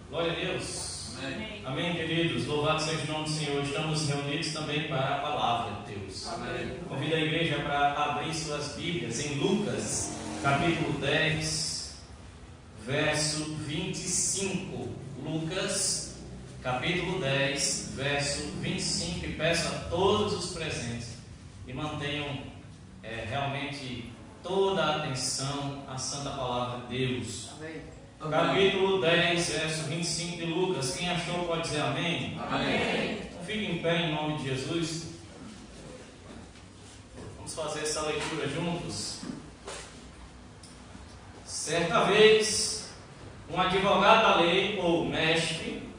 Glória a Deus. Amém. Amém, queridos. Louvado seja o nome do Senhor. Estamos reunidos também para a palavra de Deus. Amém. Convido a igreja para abrir suas Bíblias em Lucas, capítulo 10, verso 25. Lucas, capítulo 10, verso 25. E peço a todos os presentes que mantenham realmente toda a atenção à santa palavra de Deus. Amém. Capítulo 10, verso 25 de Lucas. Quem achou pode dizer amém. Amém. Fique em pé em nome de Jesus. Vamos fazer essa leitura juntos. Certa vez, um advogado da lei, ou mestre,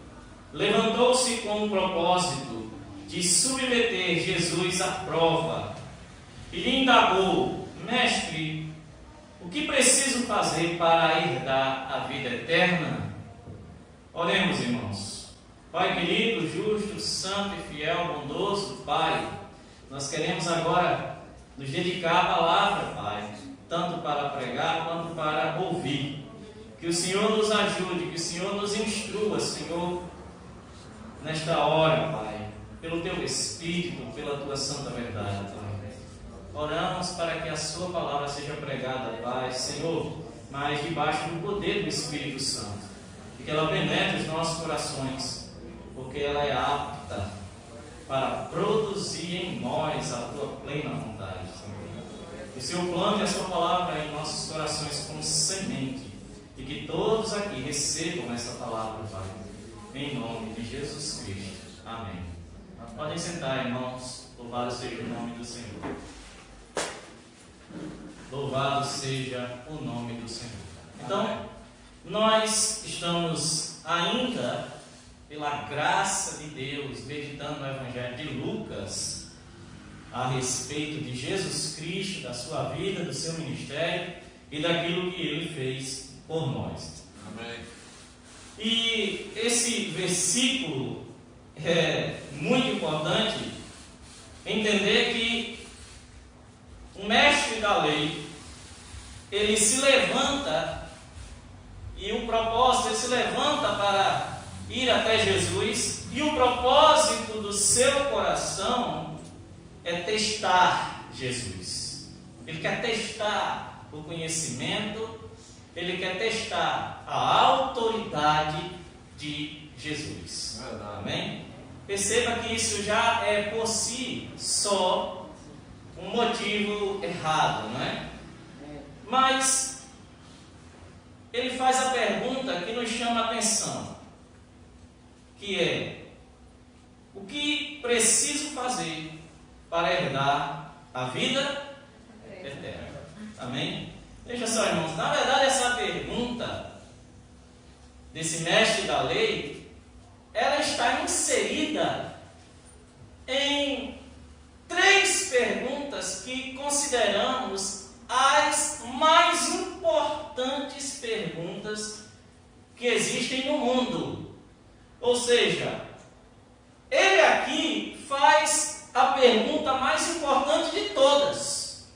levantou-se com o propósito de submeter Jesus à prova e lhe indagou: Mestre, o que preciso fazer para herdar a vida eterna? Oremos, irmãos. Pai querido, justo, santo e fiel, bondoso, Pai, nós queremos agora nos dedicar à palavra, Pai, tanto para pregar quanto para ouvir. Que o Senhor nos ajude, que o Senhor nos instrua, Senhor, nesta hora, Pai, pelo Teu Espírito, pela Tua santa verdade, Pai. Oramos para que a Sua palavra seja pregada, Pai, Senhor, mas debaixo do poder do Espírito Santo, e que ela penetre os nossos corações, porque ela é apta para produzir em nós a Tua plena vontade, Senhor. Que o Senhor plante a Sua palavra em nossos corações como semente, e que todos aqui recebam essa palavra, Pai, em nome de Jesus Cristo. Amém. Podem sentar, irmãos. Louvado seja o nome do Senhor. Louvado seja o nome do Senhor. Então, nós estamos ainda, pela graça de Deus, meditando no Evangelho de Lucas, a respeito de Jesus Cristo, da sua vida, do seu ministério e daquilo que Ele fez por nós. Amém. E esse versículo é muito importante entender que o mestre da lei, ele se levanta, e o propósito, ele se levanta para ir até Jesus, e o propósito do seu coração é testar Jesus. Ele quer testar o conhecimento, ele quer testar a autoridade de Jesus. Amém? Perceba que isso já é por si só um motivo errado, não é? Mas ele faz a pergunta que nos chama a atenção, que é: o que preciso fazer para herdar a vida eterna? Amém? Veja só, irmãos, na verdade essa pergunta desse mestre da lei, ela está inserida em 3 perguntas que consideramos as mais importantes perguntas que existem no mundo. Ou seja, ele aqui faz a pergunta mais importante de todas.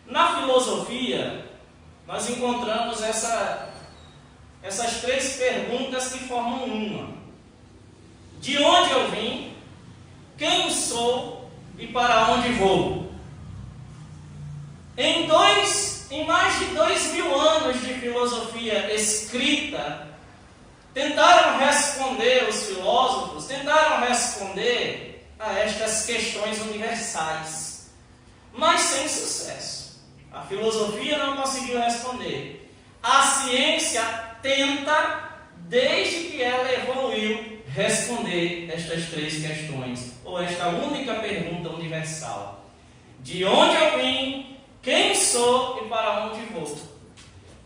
Na filosofia, nós encontramos essas 3 perguntas que formam uma: de onde eu vim, quem sou e para onde vou? Em mais de 2000 anos de filosofia escrita, tentaram responder, os filósofos tentaram responder a estas questões universais, mas sem sucesso. A filosofia não conseguiu responder. A ciência tenta, desde que ela evoluiu, responder estas 3 questões, ou esta única pergunta universal: de onde eu vim, quem sou e para onde vou?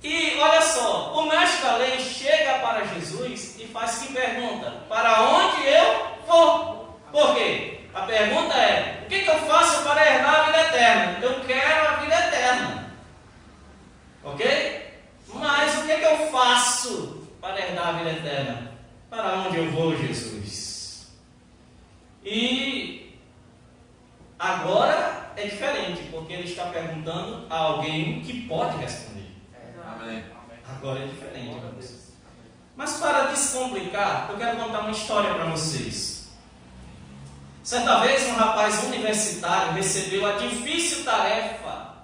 E olha só, o mestre da lei chega para Jesus e faz que pergunta: para onde eu vou? Por quê? A pergunta é: o que eu faço para herdar a vida eterna? Eu quero a vida eterna, ok? Mas o que eu faço para herdar a vida eterna? Para onde eu vou, Jesus? E agora é diferente, porque ele está perguntando a alguém que pode responder. Amém. Agora é diferente, irmãos. Mas para descomplicar, eu quero contar uma história para vocês. Certa vez, um rapaz universitário recebeu a difícil tarefa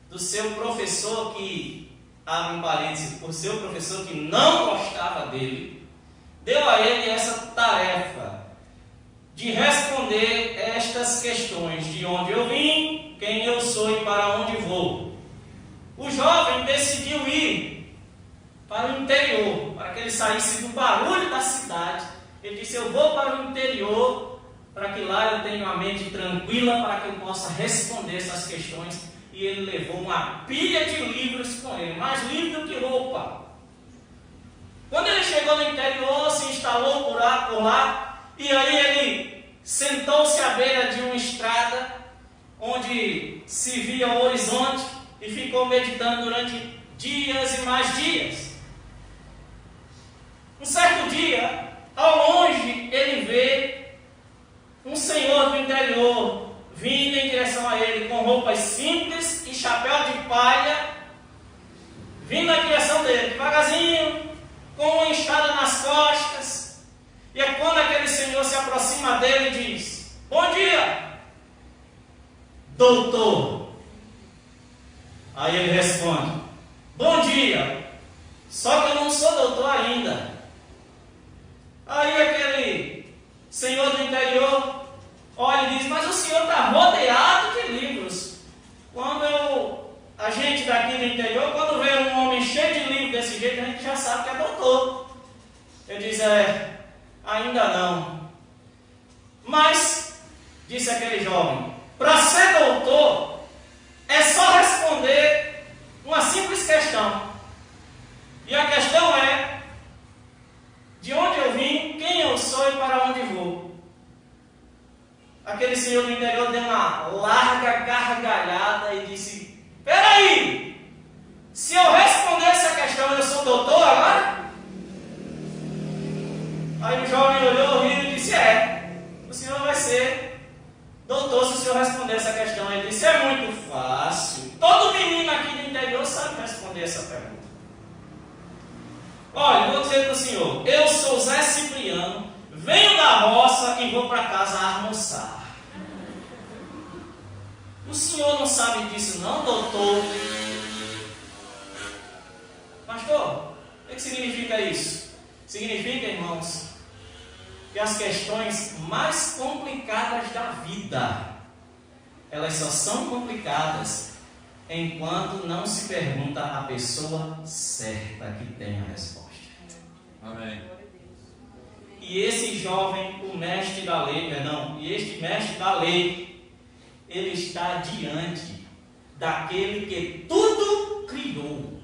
do seu professor que, abre um parênteses, o seu professor que não gostava dele, deu a ele essa tarefa de responder estas questões: de onde eu vim, quem eu sou e para onde vou. O jovem decidiu ir para o interior, para que ele saísse do barulho da cidade. Ele disse: eu vou para o interior, para que lá eu tenha uma mente tranquila, para que eu possa responder essas questões. E ele levou uma pilha de livros com ele, mais livro do que roupa. Quando ele chegou no interior, se instalou por lá, e aí ele sentou-se à beira de uma estrada, onde se via o horizonte, e ficou meditando durante dias e mais dias. Um certo dia, ao longe, ele vê um senhor do interior vindo em direção a ele com roupas simples e chapéu de palha, vindo na direção dele, devagarzinho, com uma enxada nas costas. E é quando aquele senhor se aproxima dele e diz: bom dia, doutor. Aí ele responde: bom dia, só que eu não sou doutor ainda. Aí aquele senhor do interior olha e diz: mas o senhor está rodeado de livros. A gente daqui do interior, quando vê um homem cheio de livros desse jeito, a gente já sabe que é doutor. Ele diz: ainda não. Mas, disse aquele jovem, para ser doutor, é só responder uma simples questão. E a questão é: de onde eu vim, quem eu sou e para onde vou. Aquele senhor do interior deu uma larga gargalhada e disse: peraí, se eu responder essa questão, eu sou doutor agora? Aí o jovem olhou, riu e disse: o senhor vai ser doutor se o senhor responder essa questão. Ele disse: é muito fácil, todo menino aqui do interior sabe responder essa pergunta. Olha, vou dizer para o senhor: eu sou Zé Cipriano, venho da roça e vou para casa almoçar. O senhor não sabe disso não, doutor? Pastor, o que significa isso? Significa, irmãos, que as questões mais complicadas da vida, elas só são complicadas enquanto não se pergunta a pessoa certa que tem a resposta. Amém. E esse jovem, o mestre da lei, este mestre da lei, ele está diante daquele que tudo criou.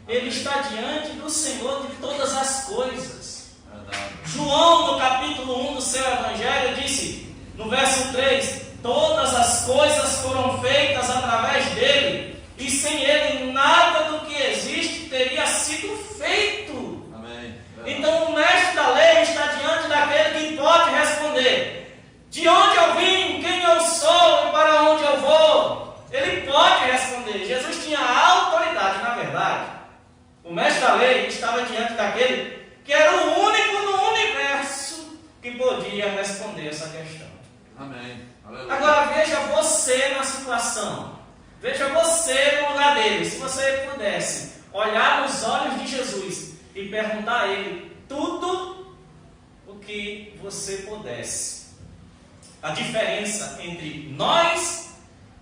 Ele está diante do Senhor de todas as coisas. Verdade. João, no capítulo 1 do seu Evangelho, disse, no verso 3, todas as coisas foram feitas através dele, e sem ele nada do que existe teria sido feito. Amém. Então o mestre da lei está diante daquele que pode responder: de onde eu vim, quem eu sou e para onde eu vou. Ele pode responder. Jesus tinha autoridade, na verdade. O mestre da lei estava diante daquele que era o único no universo que podia responder essa questão. Amém. Aleluia. Agora veja você na situação. Veja você no lugar dele. Se você pudesse olhar nos olhos de Jesus e perguntar a ele tudo o que você pudesse. A diferença entre nós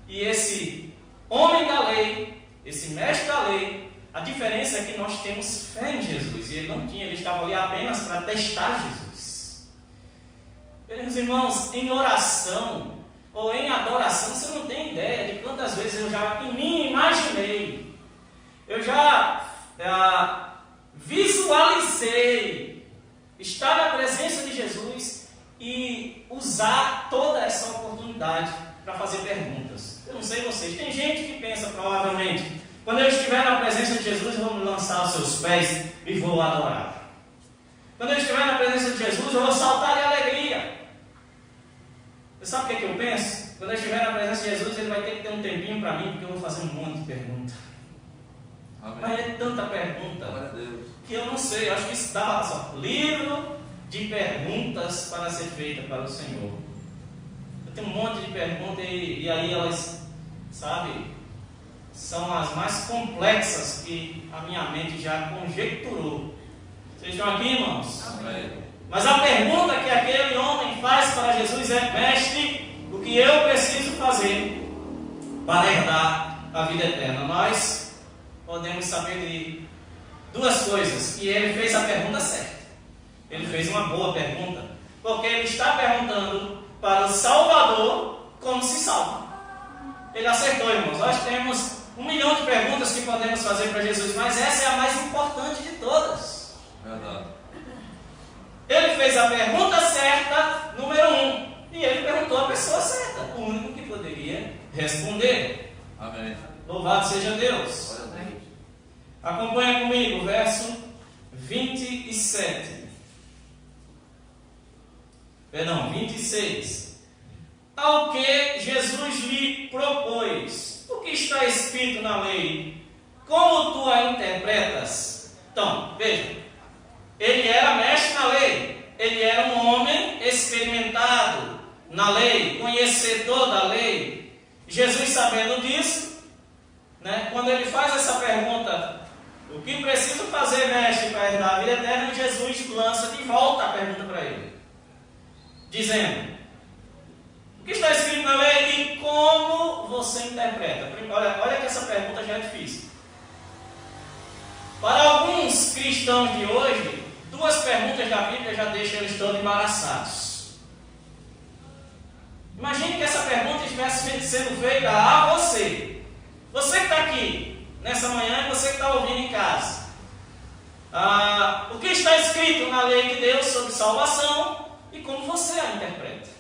e esse homem da lei, esse mestre da lei, a diferença é que nós temos fé em Jesus. E ele não tinha, ele estava ali apenas para testar Jesus. Meus irmãos, em oração ou em adoração, você não tem ideia de quantas vezes eu já em mim imaginei, eu já visualizei estar na presença de Jesus e usar toda essa oportunidade para fazer perguntas. Eu não sei vocês, tem gente que pensa provavelmente: quando eu estiver na presença de Jesus, eu vou me lançar aos seus pés e vou adorar. Quando eu estiver na presença de Jesus, eu vou saltar de alegria. Você sabe o que eu penso? Quando eu estiver na presença de Jesus, ele vai ter que ter um tempinho para mim, porque eu vou fazer um monte de perguntas. Amém. Mas é tanta pergunta Glória a Deus. que eu não sei, eu acho que isso dá só livro de perguntas para ser feita para o Senhor. Eu tenho um monte de perguntas e aí elas, sabe, são as mais complexas que a minha mente já conjecturou. Vocês estão aqui, irmãos? Amém. Mas a pergunta que aquele homem faz para Jesus é: mestre, o que eu preciso fazer para herdar a vida eterna? Nós podemos saber de duas coisas: que ele fez a pergunta certa. Ele fez uma boa pergunta, porque ele está perguntando para o Salvador como se salva. Ele acertou, irmãos. Nós temos 1 milhão de perguntas que podemos fazer para Jesus, mas essa é a mais importante de todas. Verdade. Ele fez a pergunta certa, número 1, e ele perguntou a pessoa certa, o único que poderia responder. Amém. Louvado seja Deus. Glória a Deus. Acompanha comigo, verso 27. Perdão, 26. Ao que Jesus lhe propôs: o que está escrito na lei, como tu a interpretas? Então, veja, ele era mestre na lei, ele era um homem experimentado na lei, conhecedor da lei. Jesus, sabendo disso, né, quando ele faz essa pergunta: o que preciso fazer, mestre, para herdar a vida eterna? Jesus lança de volta a pergunta para ele, dizendo: o que está escrito na lei e como você interpreta? Olha que essa pergunta já é difícil. Para alguns cristãos de hoje, 2 perguntas da Bíblia já deixam eles todos embaraçados. Imagine que essa pergunta estivesse sendo feita a você. Você que está aqui nessa manhã e você que está ouvindo em casa. O que está escrito na lei de Deus sobre salvação e como você a interpreta?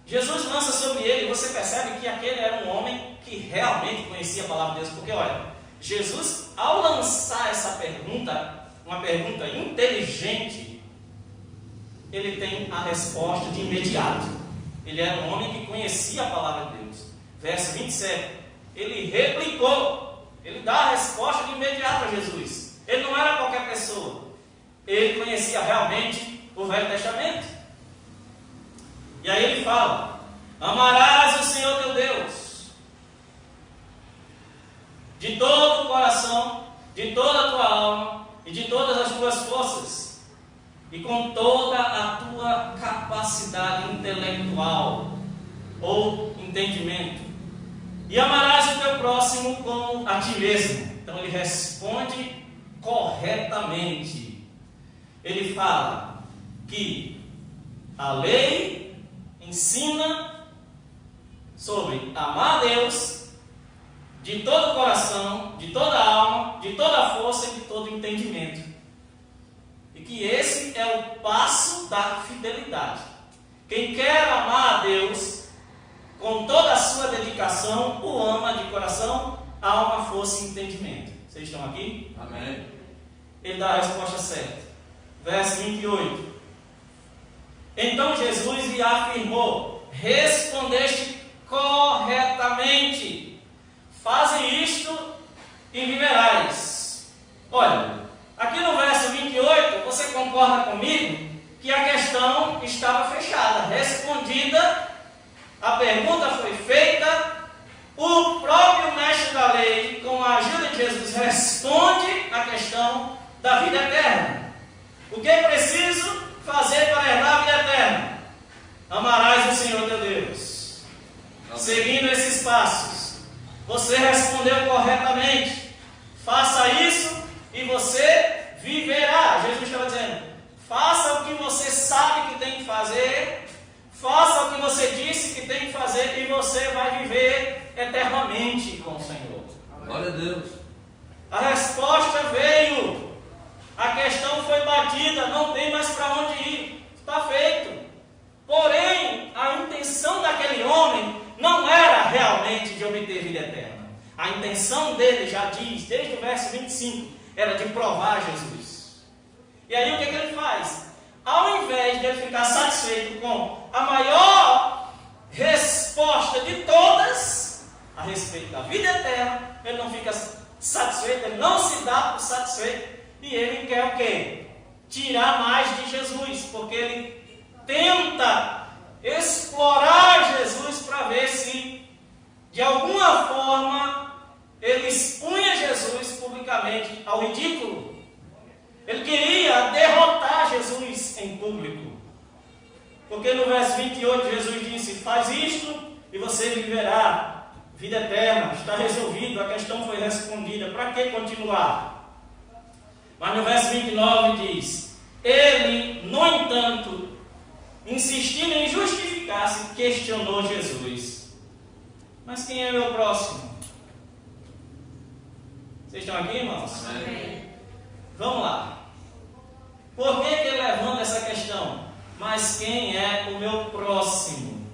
Jesus lança sobre ele, e você percebe que aquele era um homem que realmente conhecia a palavra de Deus, porque olha, Jesus, ao lançar essa pergunta, uma pergunta inteligente, ele tem a resposta de imediato. Ele era um homem que conhecia a palavra de Deus. Verso 27, ele replicou, ele dá a resposta de imediato a Jesus. Ele não era qualquer pessoa, ele conhecia realmente o Velho Testamento. E aí ele fala: amarás o Senhor teu Deus de todo o coração, de toda a tua alma e de todas as tuas forças, e com toda a tua capacidade intelectual ou entendimento, e amarás o teu próximo como a ti mesmo. Então ele responde corretamente. Ele fala que a lei ensina sobre amar a Deus de todo o coração, de toda a alma, de toda a força e de todo o entendimento. E que esse é o passo da fidelidade. Quem quer amar a Deus com toda a sua dedicação, o ama de coração, alma, força e entendimento. Vocês estão aqui? Amém. Ele dá a resposta certa. Verso 28. Então Jesus lhe afirmou: respondeste corretamente, faze isto e viverás. Olha, aqui no verso 28, você concorda comigo que a questão estava fechada, respondida, a pergunta foi feita, o próprio mestre da lei, com a ajuda de Jesus, responde a questão da vida eterna. O que é preciso fazer para herdar a vida eterna? Amarás o Senhor teu Deus. Seguindo esses passos, você respondeu corretamente. Faça isso e você viverá. Jesus estava dizendo: faça o que você sabe que tem que fazer, faça o que você disse que tem que fazer, e você vai viver eternamente com o Senhor. Glória a Deus. A resposta veio. A questão foi batida, não tem mais para onde ir, está feito. Porém, a intenção daquele homem não era realmente de obter vida eterna. A intenção dele, já diz, desde o verso 25, era de provar Jesus. E aí o que ele faz? Ao invés de ele ficar satisfeito com a maior resposta de todas a respeito da vida eterna, ele não fica satisfeito, ele não se dá por satisfeito, e ele quer o quê? Tirar mais de Jesus, porque ele tenta explorar Jesus para ver se, de alguma forma, ele expunha Jesus publicamente ao ridículo. Ele queria derrotar Jesus em público. Porque no verso 28 Jesus disse: faz isto e você viverá vida eterna. Está resolvido, a questão foi respondida. Para que continuar? Mas no verso 29 diz: ele, no entanto, insistindo em justificar-se, questionou Jesus: mas quem é meu próximo? Vocês estão aqui, irmãos? Amém. Vamos lá. Por que ele levanta essa questão? Mas quem é o meu próximo?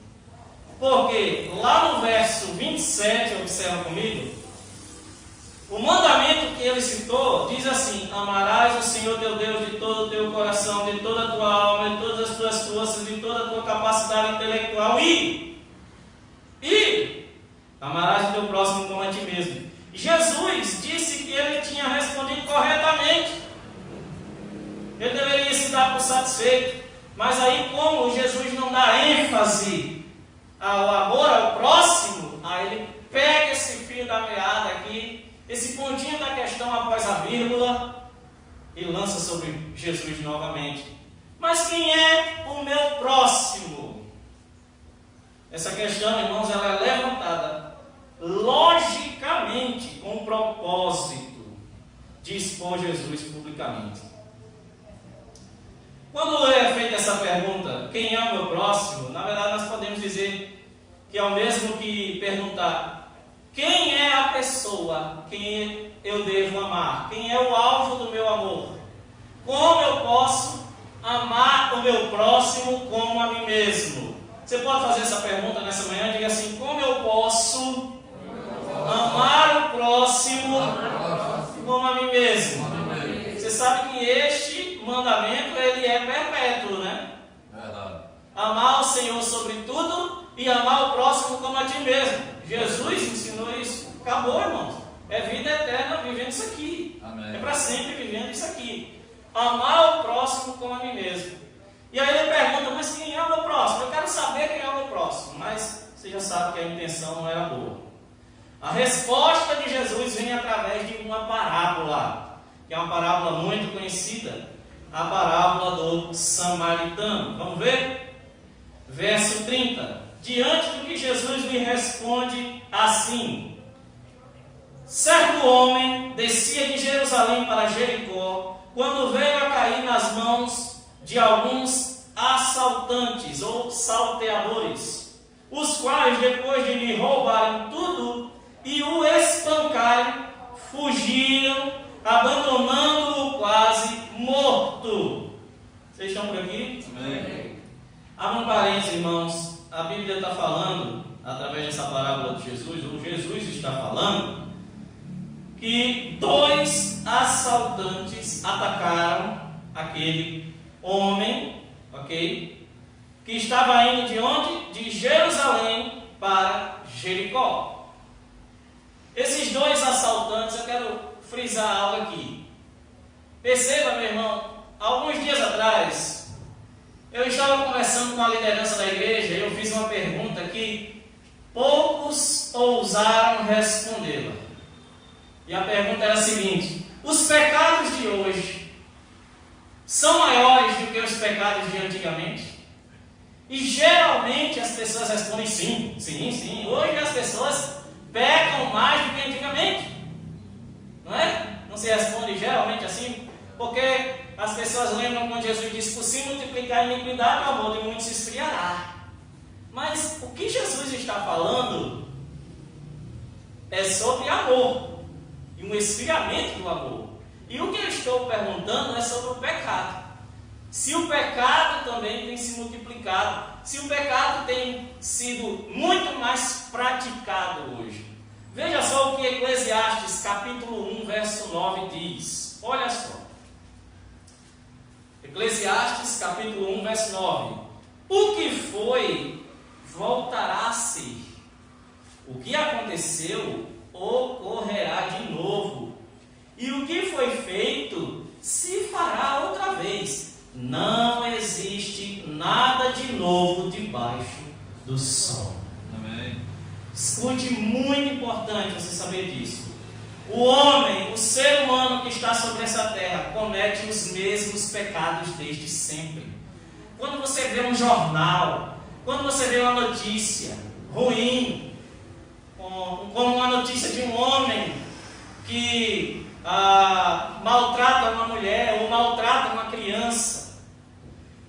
Porque lá no verso 27, observa comigo, o mandamento que ele citou diz assim: amarás o Senhor teu Deus de todo o teu coração, de toda a tua alma, de todas as tuas forças, de toda a tua capacidade intelectual e amarás o teu próximo como a ti mesmo. Jesus disse que ele tinha respondido corretamente. Ele deveria se dar por satisfeito. Mas aí, como Jesus não dá ênfase ao amor ao próximo, aí ele pega esse fio da meada aqui, esse pontinho da questão após a vírgula, e lança sobre Jesus novamente. Mas quem é o meu próximo? Essa questão, irmãos, ela é levantada logicamente com o propósito de expor Jesus publicamente. Quando é feita essa pergunta, quem é o meu próximo? Na verdade, nós podemos dizer que é o mesmo que perguntar: quem é a pessoa que eu devo amar? Quem é o alvo do meu amor? Como eu posso amar o meu próximo como a mim mesmo? Você pode fazer essa pergunta nessa manhã? Diga assim: como eu posso amar o próximo como a mim mesmo? Você sabe que este mandamento, ele é perpétuo, né? Verdade. Amar o Senhor sobre tudo e amar o próximo como a ti mesmo. Jesus ensinou isso. Acabou, irmãos. É vida eterna vivendo isso aqui. Amém. É para sempre vivendo isso aqui. Amar o próximo como a mim mesmo. E aí ele pergunta: mas quem é o meu próximo? Eu quero saber quem é o meu próximo. Mas você já sabe que a intenção não era boa. A resposta de Jesus vem através de uma parábola, que é uma parábola muito conhecida, a parábola do samaritano. Vamos ver? Verso 30. Diante do que Jesus lhe responde assim: certo homem descia de Jerusalém para Jericó, quando veio a cair nas mãos de alguns assaltantes ou salteadores, os quais, depois de lhe roubarem tudo e o espancarem, fugiram, abandonando-o quase morto. Vocês estão por aqui? Amém. Abra um parênteses, irmãos. A Bíblia está falando, através dessa parábola de Jesus, ou Jesus está falando, que dois assaltantes atacaram aquele homem, ok? Que estava indo de onde? De Jerusalém para Jericó. Esses dois assaltantes, eu quero frisar algo aqui. Perceba, meu irmão, alguns dias atrás, eu estava conversando com a liderança da igreja e eu fiz uma pergunta que poucos ousaram respondê-la. E a pergunta era a seguinte: os pecados de hoje são maiores do que os pecados de antigamente? E geralmente as pessoas respondem sim, sim, sim. Hoje as pessoas pecam mais do que antigamente. Não é? Não se responde geralmente assim, porque as pessoas lembram quando Jesus disse: por se multiplicar a iniquidade, o amor de muitos se esfriará. Mas o que Jesus está falando é sobre amor e um esfriamento do amor. E o que eu estou perguntando é sobre o pecado. Se o pecado também tem se multiplicado, se o pecado tem sido muito mais praticado hoje. Veja só o que Eclesiastes capítulo 1, verso 9 diz. Olha só. Eclesiastes capítulo 1, verso 9. O que foi, voltará a ser. O que aconteceu, ocorrerá de novo. do sol. Amém. Escute, muito importante você saber disso. O homem, o ser humano que está sobre essa terra, comete os mesmos pecados desde sempre. Quando você vê um jornal, quando você vê uma notícia ruim, como uma notícia de um homem que maltrata uma mulher ou maltrata uma criança,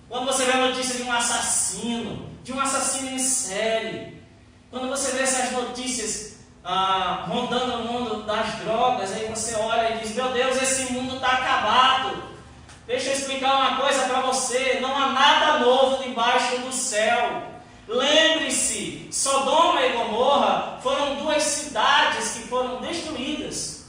quando você vê a notícia de um assassino em série, quando você vê essas notícias rondando o mundo das drogas, aí você olha e diz: meu Deus, esse mundo está acabado. Deixa eu explicar uma coisa para você: não há nada novo debaixo do céu. Lembre-se, Sodoma e Gomorra foram duas cidades que foram destruídas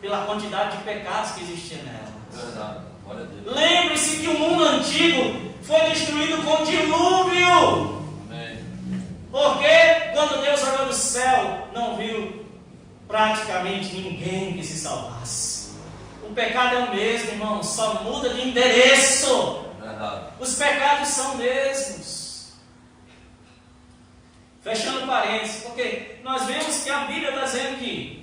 pela quantidade de pecados que existia nela. Verdade. Glória a Deus. Lembre-se que o mundo antigo foi destruído com dilúvio. Amém. Porque quando Deus olhou do céu, não viu praticamente ninguém que se salvasse. O pecado é o mesmo, irmão, só muda de endereço. Verdade. Os pecados são mesmos. Fechando parênteses, porque nós vemos que a Bíblia está dizendo que,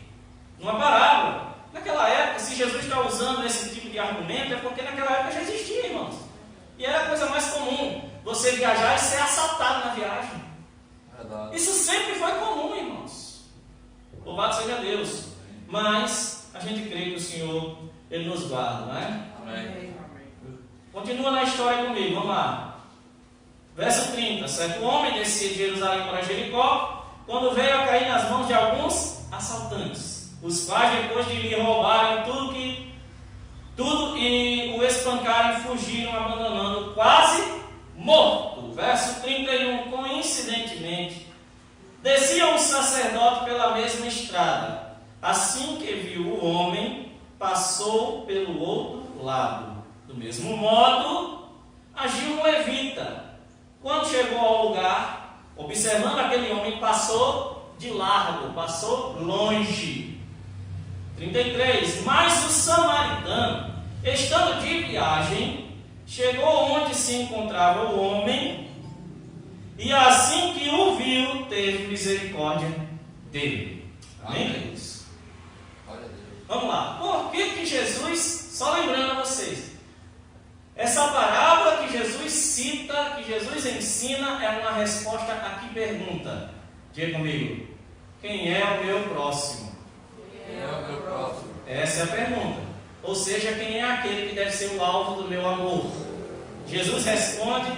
numa parábola, naquela época, se Jesus está usando esse tipo de argumento, é porque naquela época já existia, irmãos. E era a coisa mais comum, você viajar e ser assaltado na viagem. Verdade. Isso sempre foi comum, irmãos. Louvado seja Deus. Mas a gente crê que o Senhor, Ele nos guarda, não é? Amém. Continua na história comigo, vamos lá. Verso 30, certo? O homem descia de Jerusalém para Jericó, quando veio a cair nas mãos de alguns assaltantes, os quais, depois de lhe roubarem tudo e o espancarem, fugiram, abandonando quase morto. Verso 31, coincidentemente, descia um sacerdote pela mesma estrada. Assim que viu o homem, passou pelo outro lado. Do mesmo modo, agiu um levita. Quando chegou ao lugar, observando aquele homem, passou de largo, passou longe. 33. Mas o samaritano, estando de viagem, chegou onde se encontrava o homem, e assim que o viu, teve misericórdia dele. Amém, queridos? Vamos lá. Por que Jesus, só lembrando a vocês, essa parábola que Jesus cita, que Jesus ensina, é uma resposta a que pergunta? Diga comigo: quem é o meu próximo? Quem é o meu próximo? Essa é a pergunta. Ou seja, quem é aquele que deve ser o alvo do meu amor? Jesus responde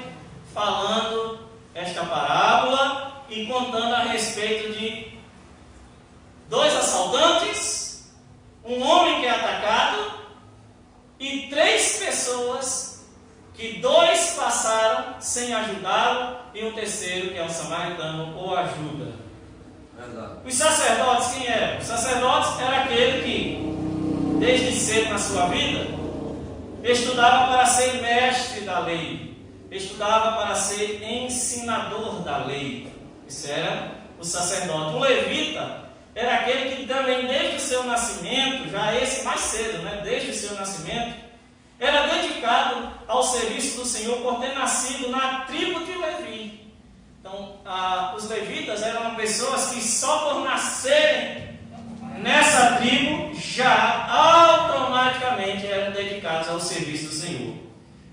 falando esta parábola e contando a respeito de dois assaltantes, um homem que é atacado e três pessoas que dois passaram sem ajudá-lo e um terceiro, que é o samaritano, o ajuda. Verdade. Os sacerdotes, quem eram? Os sacerdotes era aquele que, desde cedo na sua vida, estudava para ser mestre da lei, estudava para ser ensinador da lei. Isso era o sacerdote. O levita era aquele que também, desde o seu nascimento, já esse mais cedo, né? Desde o seu nascimento, era dedicado ao serviço do Senhor por ter nascido na tribo de Levi. Então, os levitas eram pessoas que só por nascerem nessa tribo já automaticamente eram dedicados ao serviço do Senhor.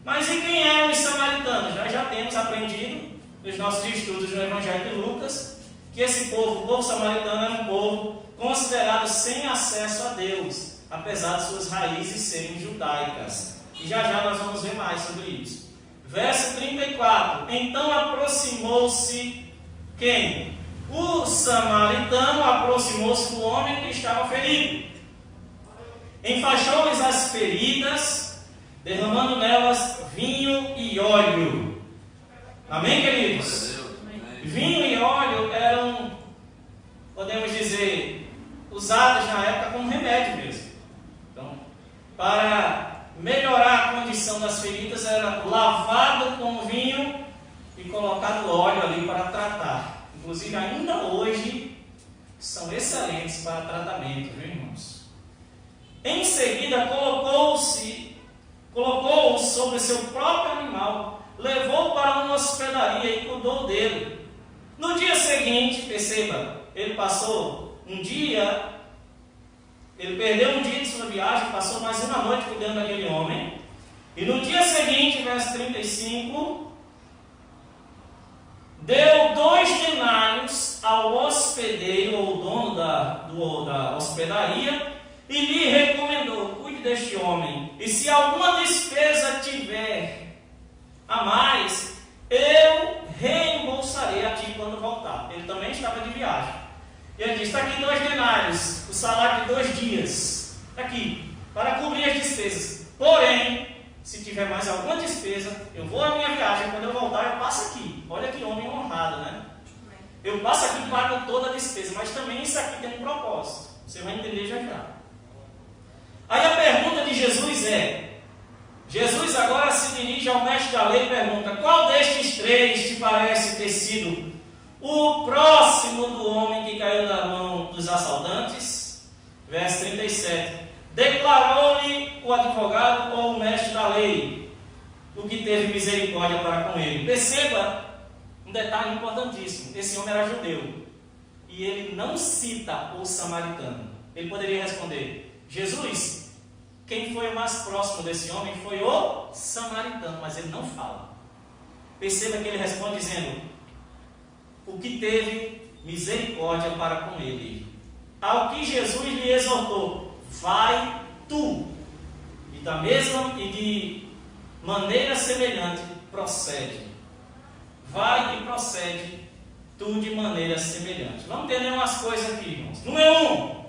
Mas e quem eram os samaritanos? Nós já temos aprendido nos nossos estudos no Evangelho de Lucas que esse povo, o povo samaritano, era um povo considerado sem acesso a Deus, apesar de suas raízes serem judaicas. E já nós vamos ver mais sobre isso. Verso 34. Então aproximou-se quem? O samaritano aproximou-se do homem que estava ferido. Enfaixou-lhes as feridas, derramando nelas vinho e óleo. Amém, queridos? Vinho e óleo eram, podemos dizer, usados na época como remédio mesmo. Então, para melhorar a condição das feridas, era lavado com vinho e colocado óleo ali para tratar. Inclusive, ainda hoje, são excelentes para tratamento, viu, irmãos? Em seguida, colocou-o sobre seu próprio animal, levou-o para uma hospedaria e cuidou dele. No dia seguinte, perceba, ele passou um dia, ele perdeu um dia de sua viagem, passou mais uma noite cuidando daquele homem. E no dia seguinte, verso 35, deu 2 denários ao hospedeiro, ou dono da hospedaria, e lhe recomendou: cuide deste homem, e se alguma despesa tiver a mais, eu reembolsarei a ti quando voltar. Ele também estava de viagem. E ele disse: está aqui 2 denários, o salário de 2 dias, aqui, para cobrir as despesas. Porém, se tiver mais alguma despesa, eu vou à minha viagem, quando eu voltar eu passo aqui. Olha que homem honrado, né? Eu passo aqui e pago toda a despesa, mas também isso aqui tem um propósito. Você vai entender já já. Aí a pergunta de Jesus é: Jesus agora se dirige ao mestre da lei e pergunta: qual destes 3 te parece ter sido o próximo do homem que caiu na mão dos assaltantes? Verso 37. Declarou-lhe o advogado ou o mestre da lei o que teve misericórdia para com ele. Perceba um detalhe importantíssimo: esse homem era judeu e ele não cita o samaritano. Ele poderia responder: Jesus, quem foi o mais próximo desse homem foi o samaritano, mas ele não fala. Perceba que ele responde dizendo: o que teve misericórdia para com ele. Ao que Jesus lhe exortou: vai tu. E de maneira semelhante procede. Vai e procede tu de maneira semelhante. Vamos entender umas coisas aqui, irmãos. Número 1.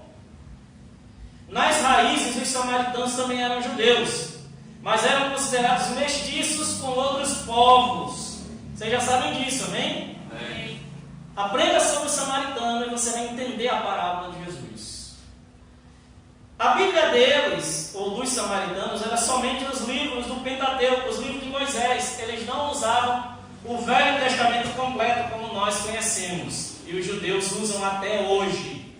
Nas raízes, os samaritanos também eram judeus, mas eram considerados mestiços com outros povos. Vocês já sabem disso, amém? Amém. Aprenda sobre o samaritano e você vai entender a parábola de Jesus. A Bíblia deles, ou dos samaritanos, era somente os livros do Pentateuco, os livros de Moisés. Eles não usavam o Velho Testamento completo como nós conhecemos, e os judeus usam até hoje.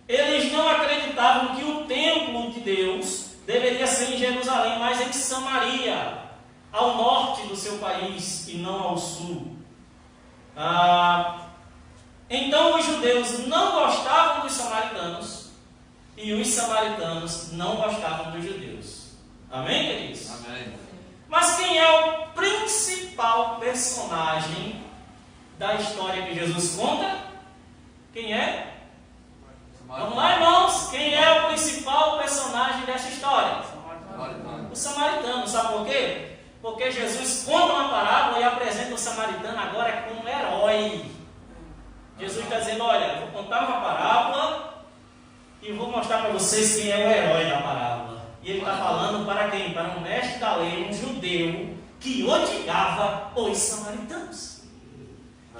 Eles não acreditavam que o templo de Deus deveria ser em Jerusalém, mas em Samaria, ao norte do seu país e não ao sul. Então os judeus não gostavam dos samaritanos e os samaritanos não gostavam dos judeus. Amém, queridos? Amém. Mas quem é o principal personagem da história que Jesus conta? Quem é? Vamos lá, irmãos. Quem é o principal personagem dessa história? O samaritano. Sabe por quê? Porque Jesus conta uma parábola e apresenta o samaritano agora como um herói. Jesus está dizendo: olha, vou contar uma parábola e vou mostrar para vocês quem é o herói da parábola. E ele está falando para quem? Para um mestre da lei, um judeu que odiava os samaritanos.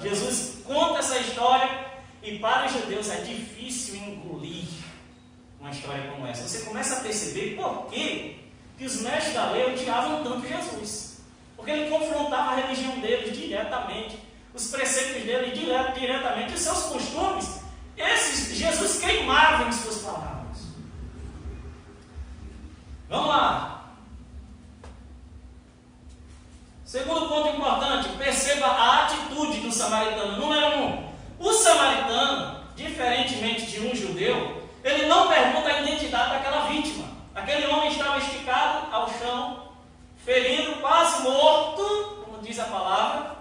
Jesus conta essa história e para os judeus é difícil engolir uma história como essa. Você começa a perceber por que os mestres da lei odiavam tanto Jesus. Porque ele confrontava a religião deles diretamente, os preceitos deles diretamente, os seus costumes. Jesus queimava em suas palavras. Vamos lá. Segundo ponto importante, perceba a atitude do samaritano. Número 1. O samaritano, diferentemente de um judeu, ele não pergunta a identidade daquela vítima. Aquele homem estava esticado ao chão, ferido, quase morto, como diz a palavra.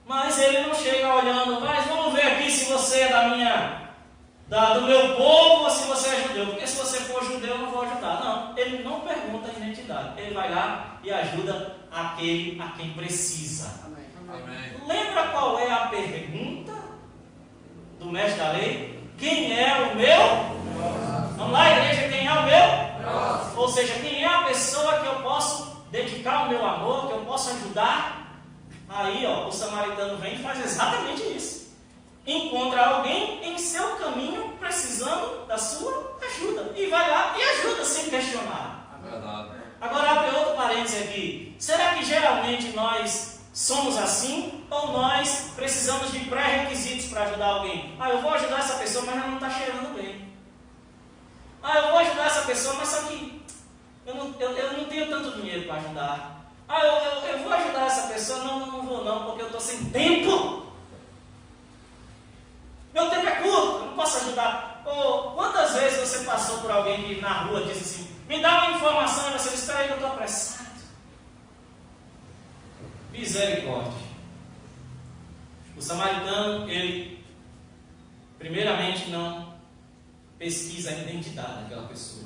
Mas ele não chega olhando: mas vamos ver aqui se você é do meu povo ou se você é judeu. Porque se você for judeu, eu não vou ajudar. Não, ele não pergunta a identidade. Ele vai lá e ajuda aquele a quem precisa. Amém. Lembra qual é a pergunta do mestre da lei? Quem é o meu? Vamos lá, igreja, quem é o meu? Ou seja, quem é a pessoa que eu posso dedicar o meu amor, que eu posso ajudar? Aí, o samaritano vem e faz exatamente isso. Encontra alguém em seu caminho precisando da sua ajuda. E vai lá e ajuda sem questionar. Verdade. Agora abre outro parênteses aqui. Será que geralmente nós somos assim? Ou nós precisamos de pré-requisitos para ajudar alguém? Eu vou ajudar essa pessoa, mas ela não está cheirando bem. Eu vou ajudar essa pessoa, mas só que eu não tenho tanto dinheiro para ajudar. eu vou ajudar essa pessoa. Não vou não, porque eu estou sem tempo. Meu tempo é curto, eu não posso ajudar. Quantas vezes você passou por alguém que na rua disse assim, me dá uma informação, e você disse, espera aí que eu estou apressado. Misericórdia. O samaritano, ele primeiramente não pesquisa a identidade daquela pessoa.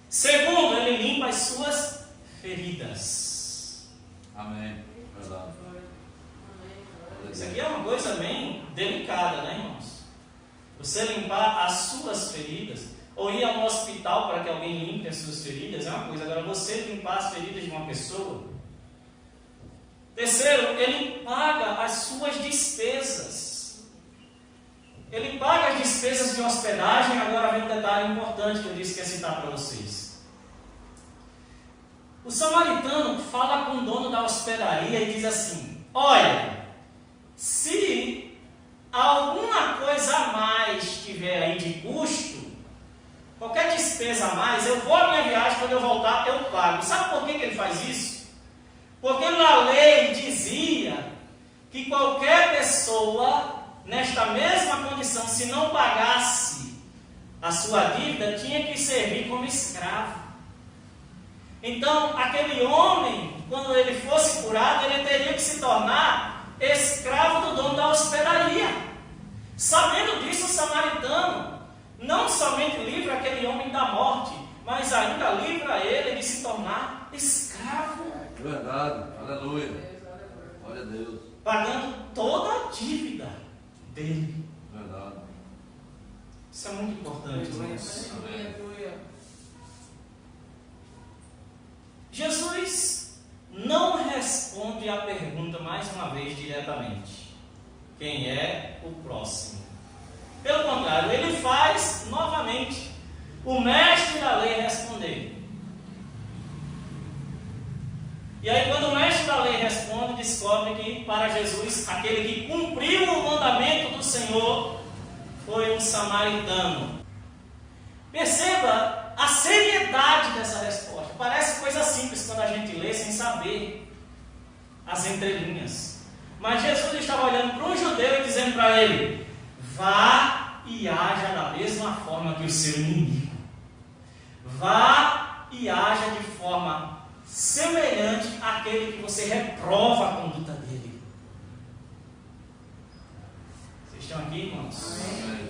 Segundo, ele limpa as suas feridas. Amém. Verdade. Isso aqui é uma coisa bem delicada, né, irmãos? Você limpar as suas feridas, ou ir a um hospital para que alguém limpe as suas feridas, é uma coisa. Agora, você limpar as feridas de uma pessoa. Terceiro, ele paga as suas despesas. Ele paga as despesas de hospedagem. Agora vem um detalhe importante que eu disse que ia citar para vocês. O samaritano fala com o dono da hospedaria e diz assim, olha, se alguma coisa a mais tiver aí de custo, qualquer despesa a mais, eu vou à minha viagem, quando eu voltar eu pago. Sabe por que ele faz isso? Porque na lei dizia que qualquer pessoa, nesta mesma condição, se não pagasse a sua dívida, tinha que servir como escravo. Então, aquele homem, quando ele fosse curado, ele teria que se tornar escravo do dono da hospedaria. Sabendo disso, o samaritano não somente livra aquele homem da morte, mas ainda livra ele de se tornar escravo. Verdade. Aleluia. Glória a Deus. Pagando toda a dívida dele. Verdade. Isso é muito importante, irmãos. Jesus não responde a pergunta mais uma vez diretamente. Quem é o próximo? Pelo contrário, ele faz novamente o mestre da lei responder. E aí, quando o mestre da lei responde, descobre que para Jesus, aquele que cumpriu o mandamento do Senhor foi um samaritano. Perceba a seriedade dessa resposta. Parece coisa simples quando a gente lê sem saber as entrelinhas. Mas Jesus estava olhando para um judeu e dizendo para ele, vá e haja da mesma forma que o seu inimigo. Vá e haja de forma semelhante àquele que você reprova a conduta dele. Vocês estão aqui, irmãos? Amém.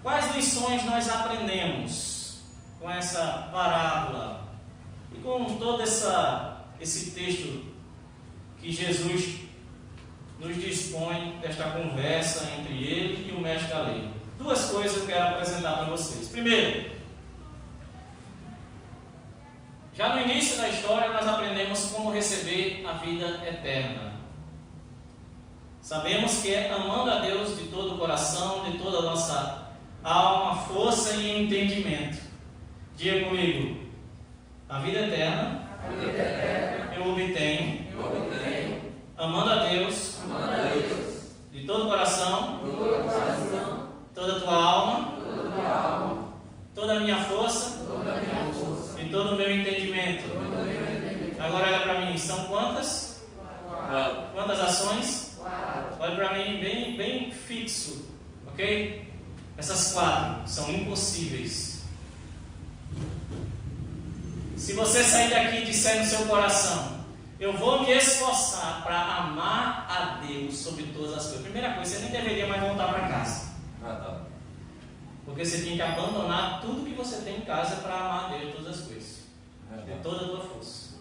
Quais lições nós aprendemos com essa parábola e com todo esse texto que Jesus nos dispõe desta conversa entre ele e o mestre da lei? Duas coisas eu quero apresentar para vocês. Primeiro, já no início da história nós aprendemos como receber a vida eterna. Sabemos que é amando a Deus de todo o coração, de toda a nossa alma, força e entendimento. Diga comigo, a vida eterna, eu obtenho, amando a Deus, de todo o coração, toda a tua alma, toda a minha força, e todo o meu entendimento. Agora olha para mim, são quantas? Quantas ações? Olha para mim bem fixo, ok? Essas 4 são impossíveis. Se você sair daqui e disser no seu coração, eu vou me esforçar para amar a Deus sobre todas as coisas. Primeira coisa, você nem deveria mais voltar para casa. Porque você tem que abandonar tudo que você tem em casa para amar a Deus de todas as coisas. De toda a tua força.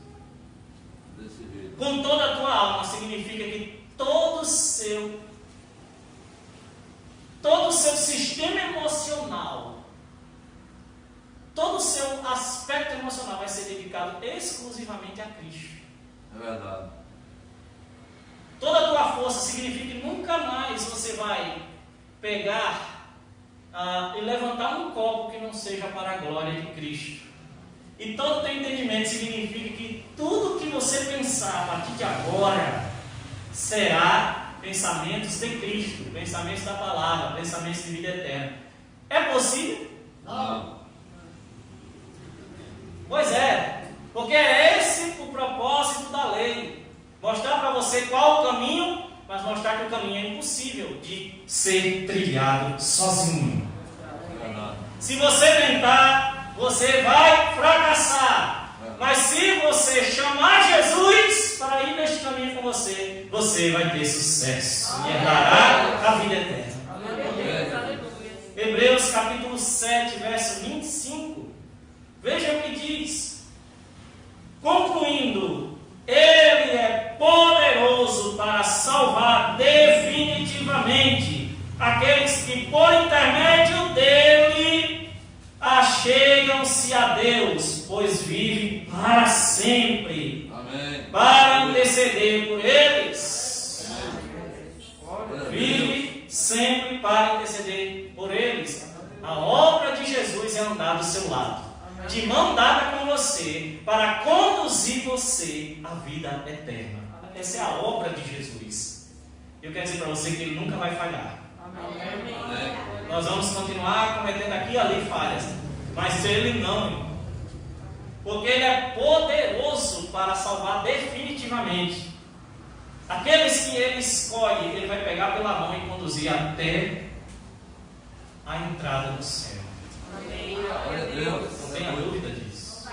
Com toda a tua alma significa que todo o seu sistema emocional, todo o seu aspecto emocional vai ser dedicado exclusivamente a Cristo. É verdade. Toda a tua força significa que nunca mais você vai pegar e levantar um copo que não seja para a glória de Cristo. E todo o teu entendimento significa que tudo que você pensar a partir de agora será pensamentos de Cristo, pensamentos da palavra, pensamentos de vida eterna. É possível? Não. Pois é, você qual o caminho, mas mostrar que o caminho é impossível de ser trilhado sozinho. Se você tentar, você vai fracassar. Mas se você chamar Jesus para ir neste caminho com você, você vai ter sucesso e herdará a vida eterna. Hebreus capítulo 7, verso 25. Veja o que diz. Concluindo, Ele é poderoso para salvar definitivamente aqueles que por intermédio dele achegam-se a Deus, pois vive para sempre. Amém. Para interceder por eles. Vive sempre para interceder por eles. A obra de Jesus é andar do seu lado, de mão dada com você, para conduzir você à vida eterna. Essa é a obra de Jesus. Eu quero dizer para você que Ele nunca vai falhar. Amém. Nós vamos continuar cometendo aqui e ali falhas, mas Ele não, irmão. Porque Ele é poderoso para salvar definitivamente. Aqueles que Ele escolhe, Ele vai pegar pela mão e conduzir até a entrada do céu. Glória a Deus. Não tenha dúvida disso.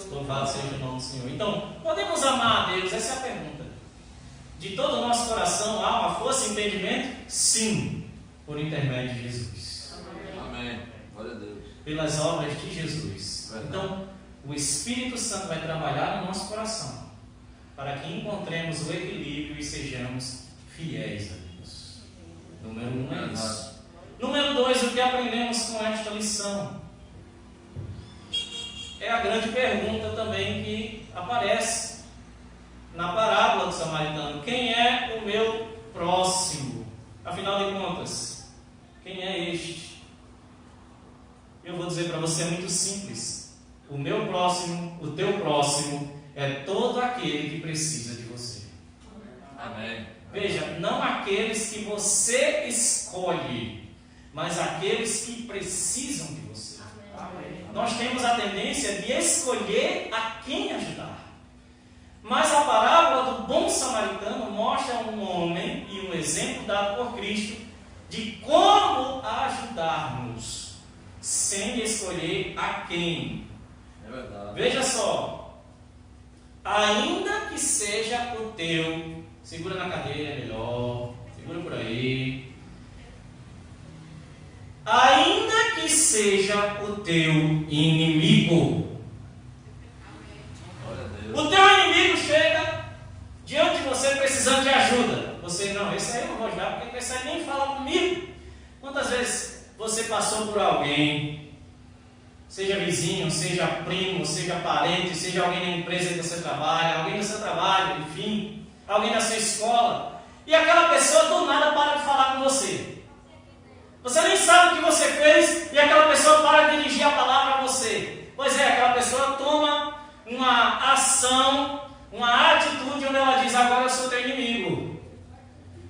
Louvado seja o nome do Senhor. Então, podemos amar a Deus? Essa é a pergunta. De todo o nosso coração, alma, força e entendimento? Sim, por intermédio de Jesus. Amém. Glória a Deus. Pelas obras de Jesus. Então, o Espírito Santo vai trabalhar no nosso coração para que encontremos o equilíbrio e sejamos fiéis a Deus. Número 1 é isso. Número 2, o que aprendemos com esta lição? É a grande pergunta também que aparece na parábola do samaritano. Quem é o meu próximo? Afinal de contas, quem é este? Eu vou dizer para você, é muito simples. O meu próximo, o teu próximo, é todo aquele que precisa de você. Amém. Veja, não aqueles que você escolhe, mas aqueles que precisam de você. Amém. Nós temos a tendência de escolher a quem ajudar. Mas a parábola do bom samaritano mostra um homem e um exemplo dado por Cristo de como ajudarmos, sem escolher a quem. É verdade. Veja só, ainda que seja o teu, segura na cadeira, é melhor, segura por aí. Ainda que seja o teu inimigo. Glória a Deus. O teu inimigo chega diante de você precisando de ajuda. Você, não, esse aí eu não vou ajudar, porque esse aí nem fala comigo. Quantas vezes você passou por alguém, seja vizinho, seja primo, seja parente, seja alguém na empresa que você trabalha, alguém no seu trabalho, enfim, alguém na sua escola, e aquela pessoa do nada para de falar com você. Você nem sabe o que você fez e aquela pessoa para de dirigir a palavra a você. Pois é, aquela pessoa toma uma ação, uma atitude onde ela diz, agora eu sou teu inimigo.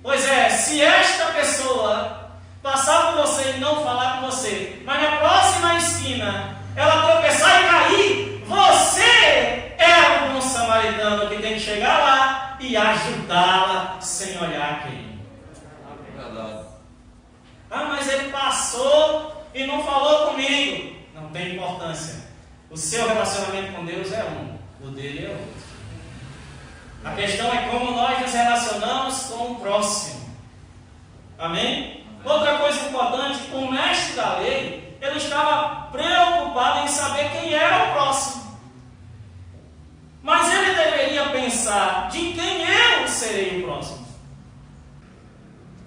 Pois é, se esta pessoa passar por você e não falar com você, mas na próxima esquina ela tropeçar e cair, você é o bom samaritano que tem que chegar lá e ajudá-la sem olhar quem. Verdade. Ah, mas ele passou e não falou comigo. Não tem importância. O seu relacionamento com Deus é um, o dele é outro. A questão é como nós nos relacionamos com o próximo. Amém? Outra coisa importante, o mestre da lei, ele estava preocupado em saber quem era o próximo. Mas ele deveria pensar, de quem eu serei o próximo?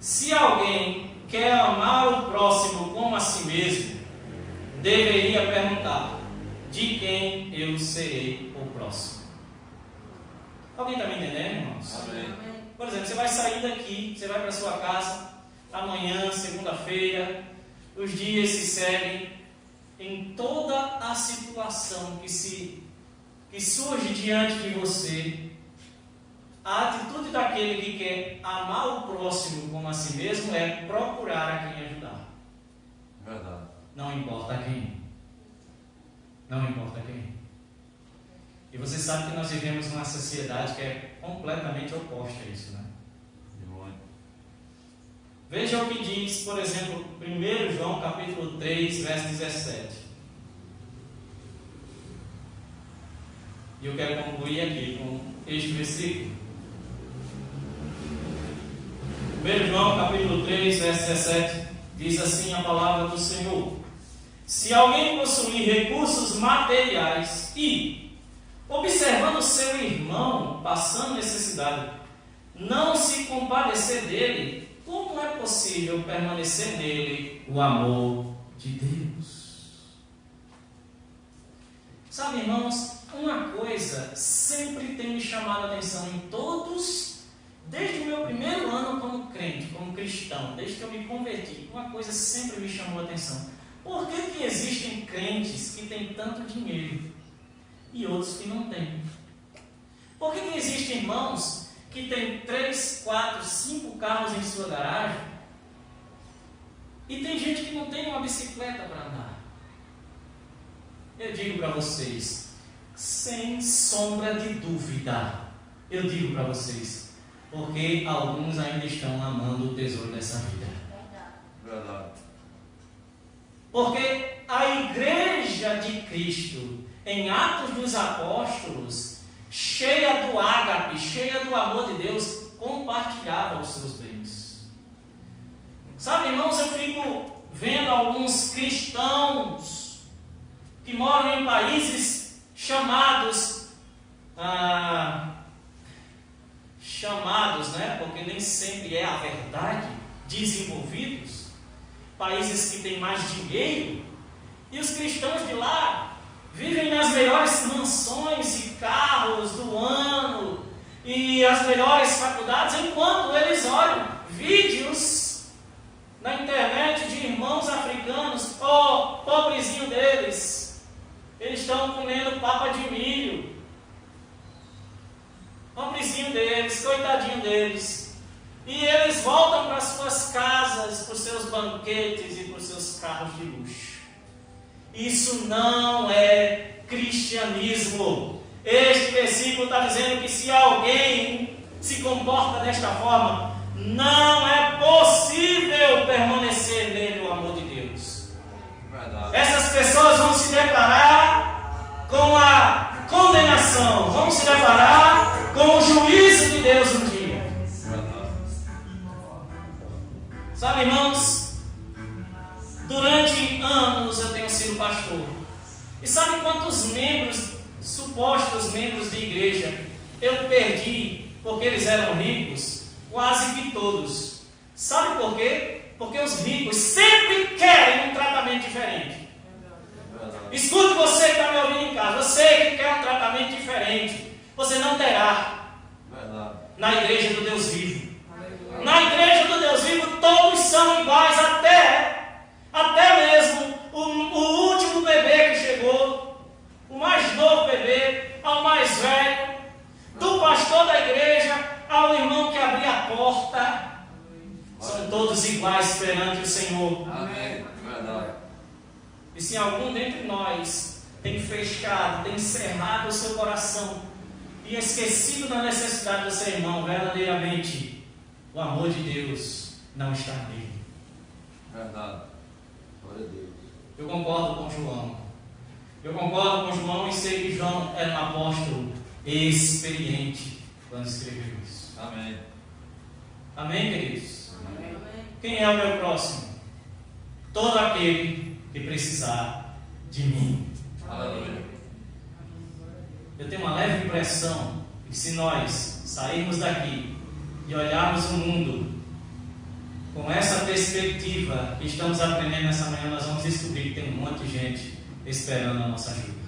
Se alguém quer amar o próximo como a si mesmo, deveria perguntar, de quem eu serei o próximo? Alguém está me entendendo, irmãos? Amém. Por exemplo, você vai sair daqui, você vai para sua casa, amanhã, segunda-feira, os dias se seguem, em toda a situação que surge diante de você, a atitude daquele que quer amar o próximo como a si mesmo é procurar a quem ajudar. Não importa quem. Não importa quem. E você sabe que nós vivemos numa sociedade que é completamente oposta a isso, né? Veja o que diz, por exemplo, 1 João capítulo 3, verso 17. E eu quero concluir aqui com este versículo. 1 João capítulo 3, verso 17, diz assim a palavra do Senhor: se alguém possuir recursos materiais e, observando seu irmão passando necessidade, não se compadecer dele, como é possível permanecer nele o amor de Deus? Sabe, irmãos, uma coisa sempre tem me chamado a atenção em todos, desde o meu primeiro ano como crente, como cristão, desde que eu me converti, uma coisa sempre me chamou a atenção. Por que existem crentes que têm tanto dinheiro e outros que não têm? Por que existem irmãos que têm 3, 4, 5 carros em sua garagem e tem gente que não tem uma bicicleta para andar? Eu digo para vocês, sem sombra de dúvida, eu digo para vocês, porque alguns ainda estão amando o tesouro dessa vida. Verdade. Porque a igreja de Cristo, em Atos dos Apóstolos, cheia do ágape, cheia do amor de Deus, compartilhava os seus bens. Sabe, irmãos, eu fico vendo alguns cristãos que moram em países chamados, né, porque nem sempre é a verdade, desenvolvidos, países que têm mais dinheiro, e os cristãos de lá vivem nas melhores mansões e carros do ano e as melhores faculdades, enquanto eles olham vídeos na internet de irmãos africanos, pobrezinho deles, eles estão comendo papa de milho, pobrezinho deles, coitadinho deles, e eles voltam para suas casas, para os seus banquetes e para os seus carros de luxo. Isso não é cristianismo. Este versículo está dizendo que se alguém se comporta desta forma, não é possível permanecer nele o amor de Deus. Verdade. Essas pessoas vão se deparar com a condenação, vão se deparar com o juízo de Deus um dia. Verdade. Sabe, irmãos, durante anos eu tenho sido pastor. E sabe quantos supostos membros de igreja, eu perdi porque eles eram ricos? Quase que todos. Sabe por quê? Porque os ricos sempre querem um tratamento diferente. Escute, você que está me ouvindo em casa, você que quer um tratamento diferente, você não terá na igreja do Deus vivo. Na igreja do Deus vivo todos são iguais, até mesmo o último bebê que chegou, o mais novo bebê, ao mais velho, do pastor da igreja ao irmão que abria a porta, são todos iguais perante o Senhor. Amém. Verdade. E se algum dentre nós tem fechado, tem encerrado o seu coração e esquecido da necessidade do seu irmão, verdadeiramente o amor de Deus não está nele. Verdade. Glória a Deus. Eu concordo com João. Eu concordo com João e sei que João era um apóstolo experiente quando escreveu isso. Amém. Amém, queridos? Amém. Quem é o meu próximo? Todo aquele que precisar de mim. Aleluia. Eu tenho uma leve impressão que se nós sairmos daqui e olharmos o mundo com essa perspectiva que estamos aprendendo nessa manhã, nós vamos descobrir que tem um monte de gente esperando a nossa ajuda.